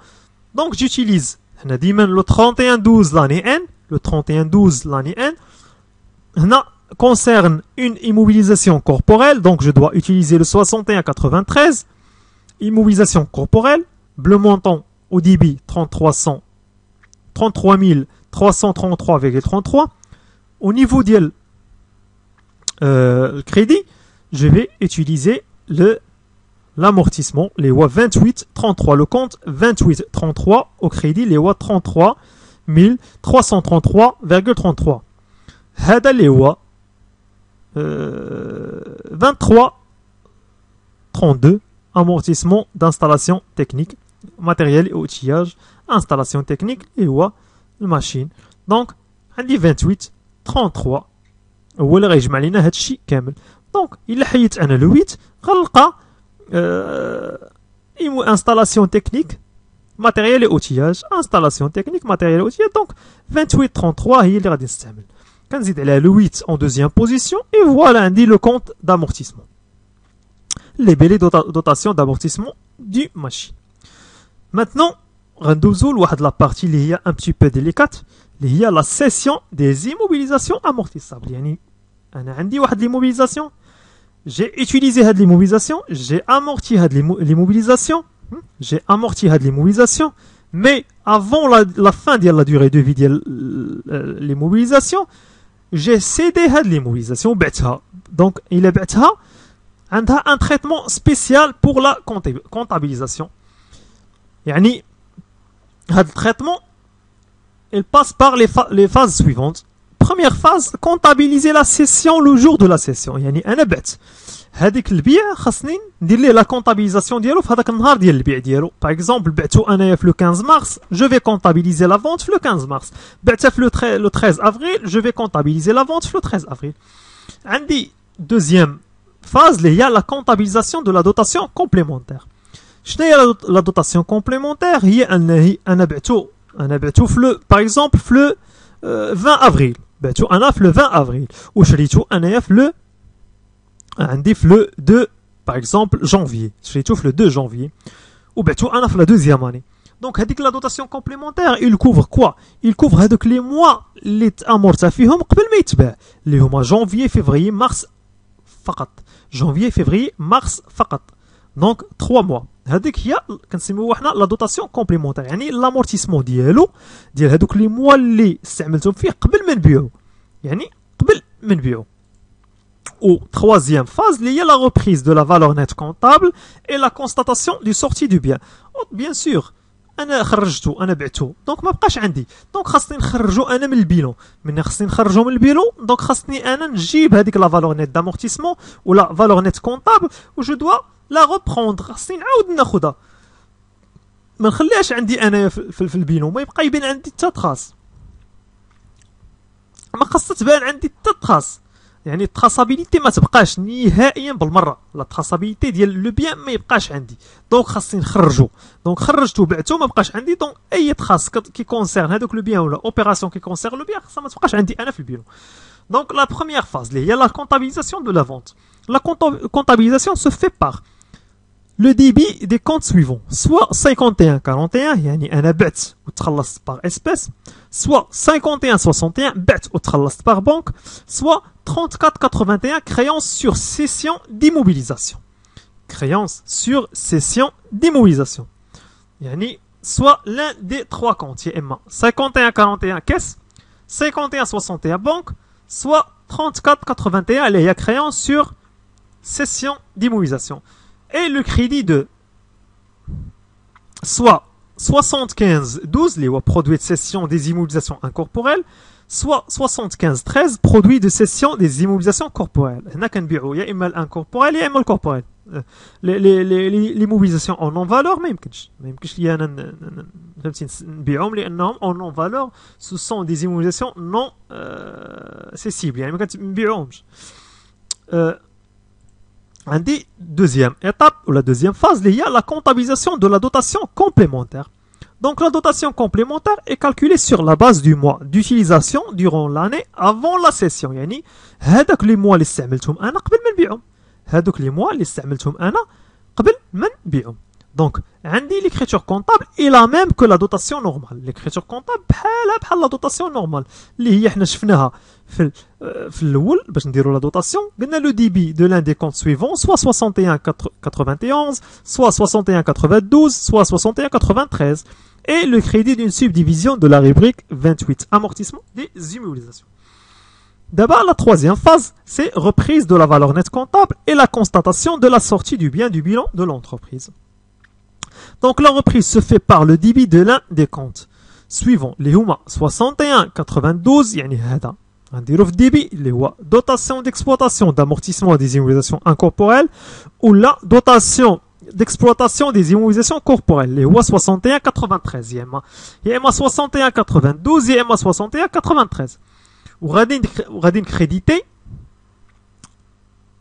donc j'utilise le 31-12 l'année N. Le 31-12 l'année N concerne une immobilisation corporelle, donc je dois utiliser le 61-93. Immobilisation corporelle, le montant au débit 33.333,33. Au niveau de le crédit, je vais utiliser l'amortissement, les WA 28.33. Le compte 28.33 au crédit, les WA 33.333,33. هذا les WA 23.32 amortissement d'installation technique, matériel et outillage, installation technique et WA machine. Donc عندي 28.33 هو اللي غيجمع لينا هذا الشيء كامل. دونك الا حيدت انا لو 8 غنلقى installation technique, matériel et outillage, installation technique, matériel et outillage. Donc 28.33 هي اللي غادي نستعمل. كنزيد عليها le 8 en deuxième position et voilà عندي le compte d'amortissement. Les belles dotations d'amortissement du machine. Maintenant غندوزو لواحد la partie اللي هي un petit peu délicate اللي هي la cession des immobilisations amortissables. يعني انا عندي واحد l'immobilisation, j'ai utilisé cette l'immobilisation, j'ai amorti l'immobilisation, mais avant la fin de la durée de vie de l'immobilisation, j'ai cédé cette l'immobilisation, donc il est un traitement spécial pour la comptabilisation. يعني هذا traitement il passe par les phases suivantes. Première phase, comptabiliser la cession le jour de la cession. يعني انا بعت هذيك البيع خاصني ندير ليه لا كونطابيليزاسيون ديالو في هذاك النهار ديال البيع ديالو. باغ اكزومبل بعتو انايا في لو 15 مارس, جو في كونطابيليزي لا فونت في لو 15 مارس. بعتها في لو 13 افريل, جو في كونطابيليزي لا فونت في لو 13 افريل. عندي دوزيام فاز اللي هي لا كونطابيليزاسيون دو لا دوتاسيون كومبليمونتير. شنو هي لا دوتاسيون كومبليمونتير؟ هي انه انا بعتو في لو باغ اكزومبل في لو 20 افريل, بعتو انا في لو 20 افريل وشريتو انايا في لو عندي في لو 2 باغ اكزومبل جانفيي, شريتو في لو 2 جانفيي وبعتو انا في لا دوزيام اني. دونك هذيك لا دوتاسيون كومبليمونتير il couvre quoi? il couvre هذوك لي موا اللي تامورتا فيهم قبل ما يتباع اللي هما جانفيي فيفري مارس فقط, جانفيي فيفري مارس فقط. دونك 3 موا هذيك هي كنسميوها حنا لا دوتاسيون كومبليمونتير, يعني لامورتيسمون ديالو ديال هذوك لي موا اللي استعملتهم فيه قبل ما نبيعو, يعني قبل ما نبيعو. Ou troisième phase, il y a la reprise de la valeur nette comptable et la constatation du sortie du bien. Bien sûr, انا خرجته انا بعته دونك ما بقاش عندي, دونك خاصني نخرجو انا من البيلون. من خاصني نخرجو من البيلون دونك خاصني انا نجيب هذيك لا فالور نيت دامورتيسمون ولا فالور نيت كونطابل و جو دوا لا ريبروندر. خاصني نعاود ناخذها, ما نخليهاش عندي انا في البيلون, ما يبقى يبان عندي حتى تراس, ما خاصها تبان عندي حتى تراس. يعني التراسابيليتي ما تبقاش نهائيا بالمره, لا تراسابيليتي ديال لو بيان ما يبقاش عندي. دونك خاصني نخرجو, دونك خرجتو بعتو ما بقاش عندي. دونك اي تراس كي كونسيرن هذوك لو بيان ولا اوبيراسيون كي كونسيرن لو بيان خاصها ما تبقاش عندي انا في البيلون. دونك لا بروميير فاز اللي هي لا كونطابيليزاسيون دو لا فونت. لا كونطابيليزاسيون se fait par le débit des comptes suivants, soit 51-41 يعني انا بعت وتخلصت par espèce, soit 51-61 بعت وتخلصت par banque, soit 34-81 créance sur cession d'immobilisation. Créance sur cession d'immobilisation. يعني soit l'un des trois comptes, يا اما 51-41 caisse, 51-61 banque, soit 34-81 اللي هي créance sur cession d'immobilisation. Et le crédit de soit 75-12, les produits de cession des immobilisations incorporelles, soit 75-13, produits de cession des immobilisations corporelles. هنا كنبيعو يا اما الانكوربوريل يا اما الكوربوريل. l'immobilisation en non valeur ما يمكنش لي انا فهمتي نبيعهم لانهم en non valeur ce sont des immobilisations non cessibles, يعني ما كنبيعوهمش. عندي deuxième étape ou la deuxième phase اللي هي la comptabilisation de la dotation complémentaire. Donc la dotation complémentaire est calculée sur la base du mois d'utilisation durant l'année avant la cession. يعني هذاك لي mois اللي استعملتهم انا قبل ما نبيعهم, هذوك لي mois اللي استعملتهم انا قبل ما نبيعهم. Donc عندي l'écriture comptable est la même que la dotation normale. L'écriture comptable بحال la dotation normale اللي هي حنا شفناها في الاول باش نديروا la dotation. قلنا le débit de l'un des comptes suivants soit 61,91, soit 61,92, soit 61,93 et le crédit d'une subdivision de la rubrique 28 amortissement des immobilisations. D'abord, la troisième phase, c'est reprise de la valeur nette comptable et la constatation de la sortie du bien du bilan de l'entreprise. Donc, la reprise se fait par le débit de l'un des comptes suivants. Les HUMA 61,92, يعني هذا غنديرو في الديبي اللي هو dotation d'exploitation d'amortissement des immobilisations incorporelles ou la dotation d'exploitation des immobilisations corporelles اللي هو 61,93 يا اما 61,92 يا اما 61,93. وغادي نكريديتي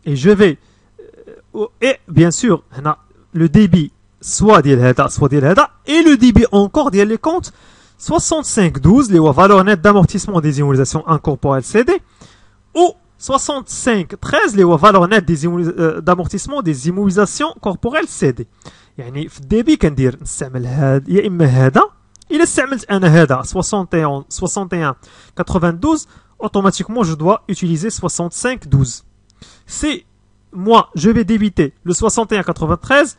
et je vais et bien sûr هنا le débit soit ديال هذا soit ديال هذا et le débit encore ديال les comptes 65,12 اللي هو valeur nette d'amortissement des immobilisations incorporelles CD ou 65,13 اللي هو valeur nette des d'amortissement des immobilisations corporelles CD. يعني في الديبي كندير نستعمل هذا يا اما هذا الا استعملت انا هذا 61,92 automatiquement je dois utiliser 65,12. Si moi je vais débiter le 61,93,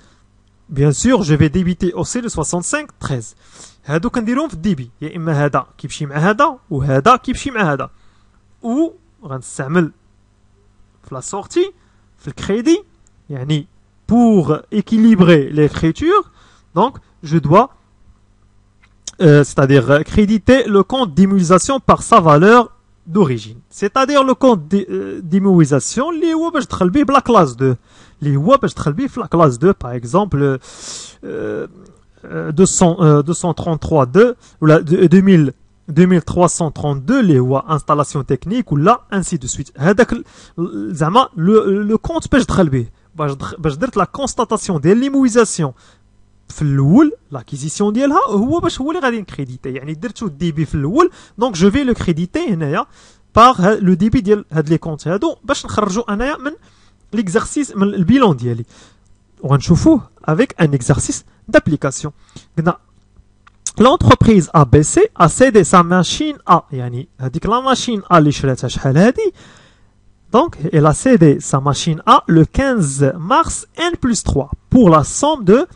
bien sûr je vais débiter aussi le 65,13. هادو كنديرهم في الديبي يا اما هذا كيمشي مع هذا وهذا كيمشي مع هذا و غنستعمل في لا سورتي في الكريدي يعني pour équilibrer l'écriture donc je dois c'est-à-dire créditer le compte d'immobilisation par sa valeur d'origine. C'est-à-dire le compte d'immobilisation اللي هو باش دخل به بلا classe 2 اللي هو باش دخل به في la classe 2 par exemple 233.2 ou la 2332 اللي هو installation technique ou là ainsi de suite. هذاك زعما le compte باش دخل به باش درت la constatation ديال l'immobilisation في الاول لاكيزيسيون ديالها هو باش هو اللي غادي نكريديتي يعني درتو الديبي في الاول دونك جو في لو كريديتي هنايا باغ لو ديبي ديال هاد لي كونت هادو باش نخرجوا انايا من ليكزارسيس من البيلون ديالي وغنشوفوه افيك ان اكزارسيس دابليكاسيون. قلنا l'entreprise ABC a cédé sa machine A يعني هذيك لا ماشين A اللي شراتها شحال هادي donc elle a cédé sa machine A le 15 mars N+3 pour la somme de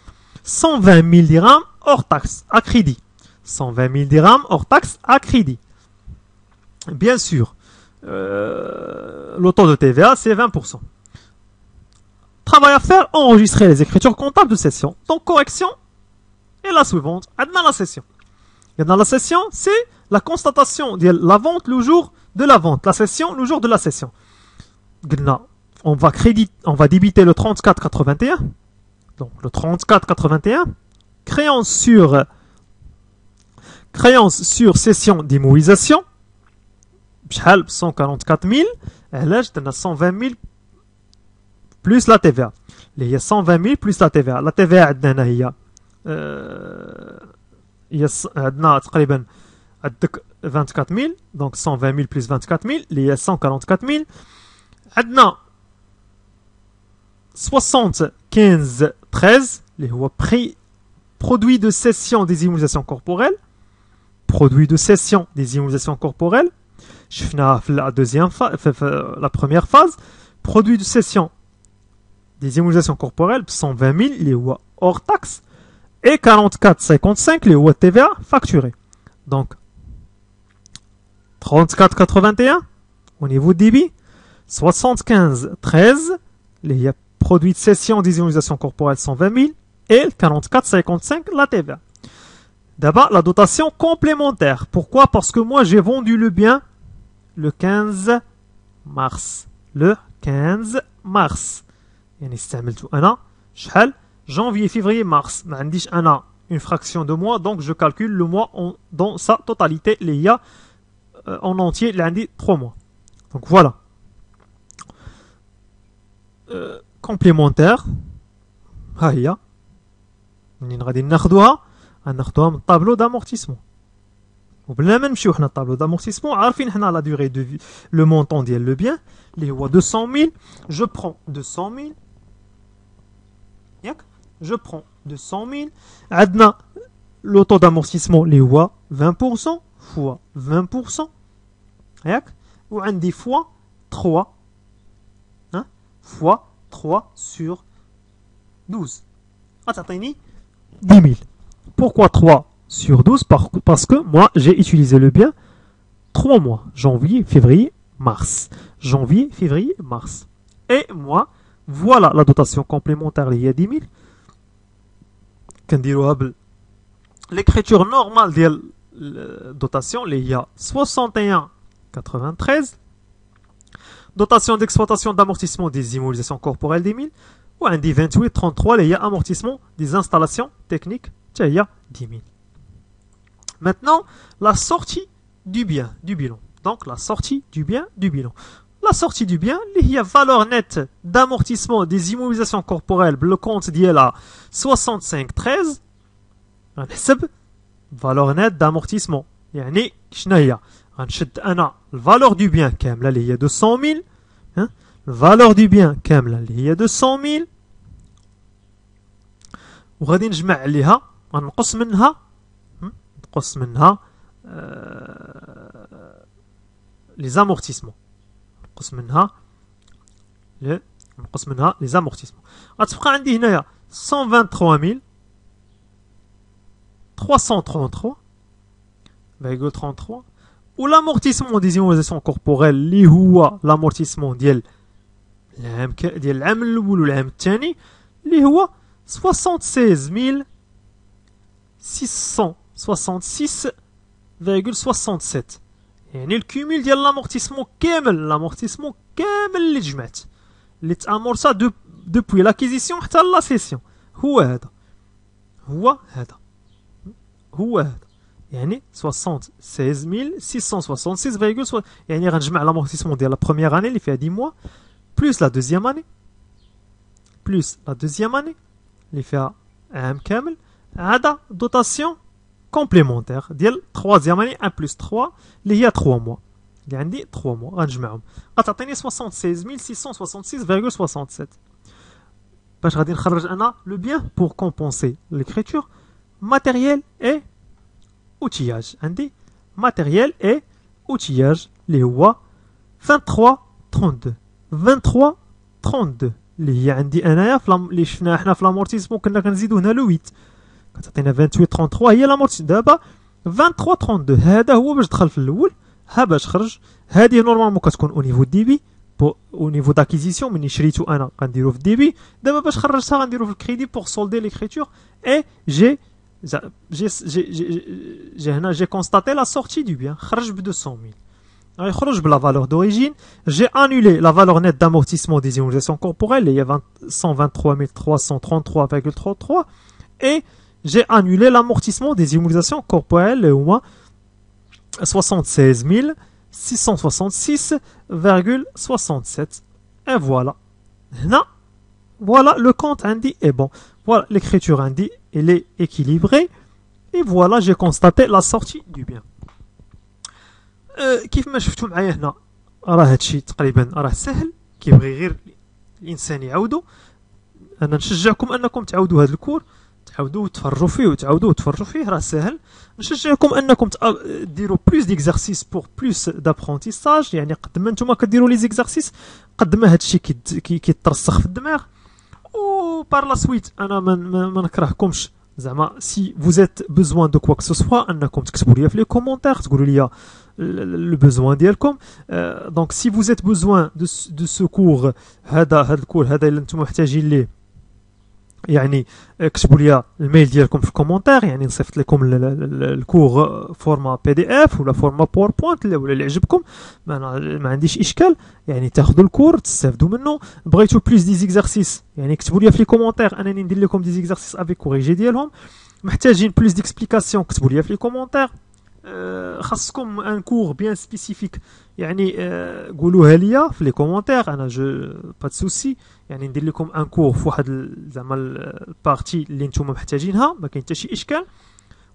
120 000 dirhams hors taxe à crédit. 120 000 dirhams hors taxe à crédit. Bien sûr, le taux de TVA, c'est 20%. Travail à faire, enregistrer les écritures comptables de session. Donc, correction est la suivante. Dans la session. Et dans la session, c'est la constatation de la vente le jour de la vente. La session, le jour de la session. On va débiter le 34,81. Donc le 34,81, créance sur cession d'immobilisation, 144 000, et là je donne 120 000 plus la TVA. Il y a 120 000 plus la TVA. La TVA il y a 24 000, donc 120 000 plus 24 000, il y a 144 000. عندنا 75,13 اللي هو prix produit de cession des immobilisations corporelles. Produit de cession des immobilisations corporelles. شفناها في la deuxième phase, la première phase. Produit de cession des immobilisations corporelles 120 000 اللي هو hors taxe et 44,55 اللي هو TVA facturé. Donc 34,81 au niveau de débit. 75,13 اللي هي produit de cession des immobilisations corporelles 120 000 et 44,55 la TVA. D'abord, la dotation complémentaire. Pourquoi? Parce que moi, j'ai vendu le bien le 15 mars. Le 15 mars. يعني استعملته أنا شحال janvier, février, mars. ما عنديش أنا une fraction de mois, donc je calcule le mois dans sa totalité. Il y a en entier, il y a 3 mois. Donc voilà. Complémentaire ها هي منين غادي ناخذوها غناخذوها من الطابلو d'amortissement وبلا ما نمشيو حنا الطابلو d'amortissement عارفين حنا لا durée de vie le montant ديال لو بيان اللي هو 200 000 je prends 200 000 ياك je prends 200 000. عندنا le taux d'amortissement اللي هو 20% fois 20%. ياك؟ وعندي fois 3 hein? fois 3 sur 12. غتعطيني 10 000. Pourquoi 3 sur 12? Parce que moi j'ai utilisé le bien 3 mois. Janvier, février, mars. Janvier, février, mars. Et moi, voilà la dotation complémentaire اللي هي 10 000. كنديروها l'écriture normale ديال dotation اللي هي 61,93. Dotation d'exploitation d'amortissement des immobilisations corporelles 10 000. وعندي 28,33 اللي هي amortissement des installations techniques حتى هي 10 000. Maintenant, la sortie du bien, du bilan. Donc, la sortie du bien, du bilan. La sortie du bien, il y a valeur nette d'amortissement des immobilisations corporelles, le compte d'IA 65,13. Valeur nette d'amortissement. يعني شنو هي؟ غنشد أنا الفالور دو بيان كاملة اللي هي 200 000. الفالور دو بيان كاملة اللي هي 200 000. وغادي نجمع عليها غنقص منها les amortissements. نقص منها les amortissements. غتبقى عندي هنايا 123 333,33 و l'amortissement des immobilisations corporelles اللي هو l'amortissement ديال العام الاول والعام الثاني اللي هو 76,666,67. يعني الكوميل ديال l'amortissement كامل اللي جمعت اللي تامورتا دوبوي لاكيزيسيون حتى لا سيسيون هو هذا يعني 76,666,. يعني غنجمع l'amortissement ديال لا بروميير اني اللي فيها 10 mois بلس لا دوزيام اني اللي فيها عام كامل. هذا دوتاسيون كومبليمونتير ديال 3 اني 1 بلس 3 اللي هي 3 mois اللي عندي 3 mois غنجمعهم غتعطيني 76,666,67. باش غادي نخرج انا لو بيان بور كومبونسي ليكريتور ماتيريال اي اوتياج. عندي ماتيريال اي اوتياج اللي هو 23,32 اللي هي عندي انايا اللي شفناها حنا في لامورتيسمون كنا كنزيدو هنا لو 8 كتعطينا 28,33 هي لامورتيسمون. دابا 23,32 هذا هو باش دخل في الاول. ها باش خرج هذه نورمالمون كتكون او نيفو ديبي او نيفو داكيزيسيون مني شريتو انا غنديرو في ديبي. دابا باش خرجتها غنديرو في الكريدي بور سولدي ليكريتور اي j'ai هنا j'ai constaté la sortie du bien. خرج ب 200 000. يخرج بلا valeur d'origine. J'ai annulé la valeur nette d'amortissement des immobilisations corporelles il y a 123,333,33 et j'ai annulé l'amortissement des immobilisations corporelles au moins 76,666,67. Et voilà. هنا voilà le compte عندي est bon. Voilà l'écriture عندي elle est équilibrée. Et voilà j'ai constaté la sortie du bien. كيف ما شفتوا معايا هنا راه هادشي تقريبا راه سهل كيبغي غير الانسان يعاودو. انا نشجعكم انكم تعاودوا هذا الكور تعاودوا وتفرجوا فيه راه سهل. نشجعكم انكم ديروا بلوس ديكزارسيس بور بلوس دابرونتيساج. يعني قد ما نتوما كديروا لي زيكزارسيس قد ما هادشي كيترسخ في الدماغ. و بار لا سويت انا ما نكرهكمش زعما سي فوزيت بوزوان دو كوا كو سوسوا انكم تكتبوا لي في لي كومونتير تقولوا لي le besoin ديالكم. donc si vous êtes besoin de ce cours هذا الكور هذا اللي نتوما محتاجين ليه يعني اكتبوا لي الميل ديالكم في الكومونتير. يعني نصيفط لكم الكور فورما بي دي اف ولا فورما باوربوينت ولا اللي عجبكم. ما عنديش اشكال. يعني تاخذوا الكور تستافدوا منه. بغيتوا بليس دي زيكزارسيس يعني اكتبوا لي في لي كومونتير انني ندير لكم دي زيكزارسيس افيك كوريجي ديالهم. محتاجين بليس ديكسبليكاسيون كتبوا لي في لي كومونتير. خاصكم ان كور بيان سبيسيفيك يعني قولوها ليا في لي كومونتير انا جو با سوسي. يعني ندير لكم ان كور في واحد زعما البارتي اللي نتوما محتاجينها ما كاين حتى شي اشكال.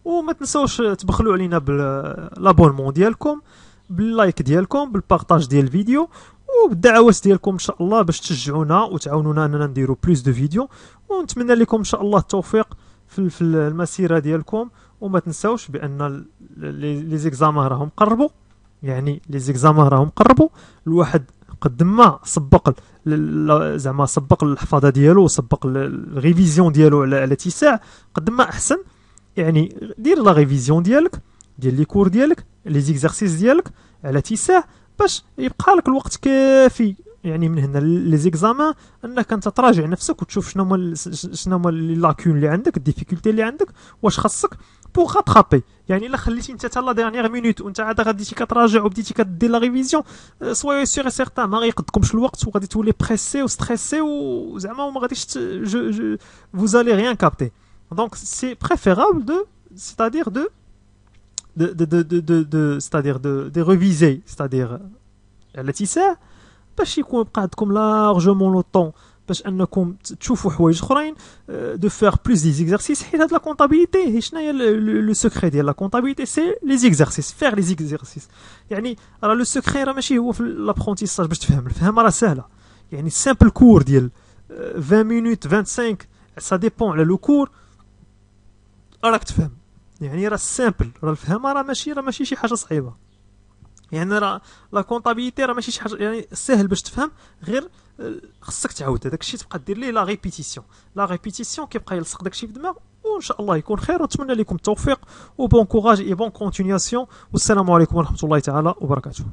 وما تنساوش تبخلوا علينا بالابونمون ديالكم باللايك ديالكم بالبارطاج ديال الفيديو وبالدعوات ديالكم ان شاء الله باش تشجعونا وتعاونونا اننا نديرو بلوس دو فيديو. ونتمنى لكم ان شاء الله التوفيق. في المسيره ديالكم. وما تنساوش بان لي زيكزامان راهم قربوا، يعني لي زيكزامان راهم قربوا. الواحد قد ما سبق زعما سبق الحفاظه ديالو وسبق الريفيزيون ديالو على اتساع، قد ما احسن يعني دير لا ريفيزيون ديالك، ديال لي كور ديالك، لي زيكزارسيس ديالك على اتساع، باش يبقى لك الوقت كافي يعني من هنا لي زيكزامان انك انت تراجع نفسك وتشوف شنو هما لي لاكون اللي عندك، الديفيكولتي اللي عندك، واش خاصك بوغ غاترابي. يعني الا خليتي انت حتى لا ديرنيير مينوت وانت عاد غاديتي كتراجع وبديتي كدير لا ريفيزيون، سوي سيغ سيغتان ما غيقدكمش الوقت وغادي تولي بريسي وستريسي وزعما وما غاديش فوزالي ريان كابتي. دونك سي بريفيرابل دو c'est-à-dire c'est-à-dire de réviser, c'est-à-dire على اتساع، باش يكون بقى عندكم لارجومون لو طون باش انكم تشوفوا حوايج اخرين، دو فير بلوس دي زيكزارسيس. حيت هاد لا كونطابيليتي هي شنو هي لو سكري ديال لا كونطابيليتي؟ سي لي زيكزارسيس، فير لي زيكزارسيس. يعني راه لو سكري راه ماشي هو في لابرونتيساج باش تفهم، الفهم راه سهله. يعني سامبل كور ديال 20 مينوت 25 سا ديبون على لو كور راك تفهم. يعني راه سامبل، راه الفهم راه ماشي شي حاجه صعيبه. يعني راه لا كونطابيليتي راه ماشي شي حاجه يعني سهل باش تفهم، غير خصك تعاود هذاك الشيء، تبقى دير ليه لا ريبيتيسيون. لا ريبيتيسيون كيبقى يلصق داك الشيء في الدماغ، وان شاء الله يكون خير. ونتمنى لكم التوفيق وبون كوراج اي بون كونتينياسيون. والسلام عليكم ورحمه الله تعالى وبركاته.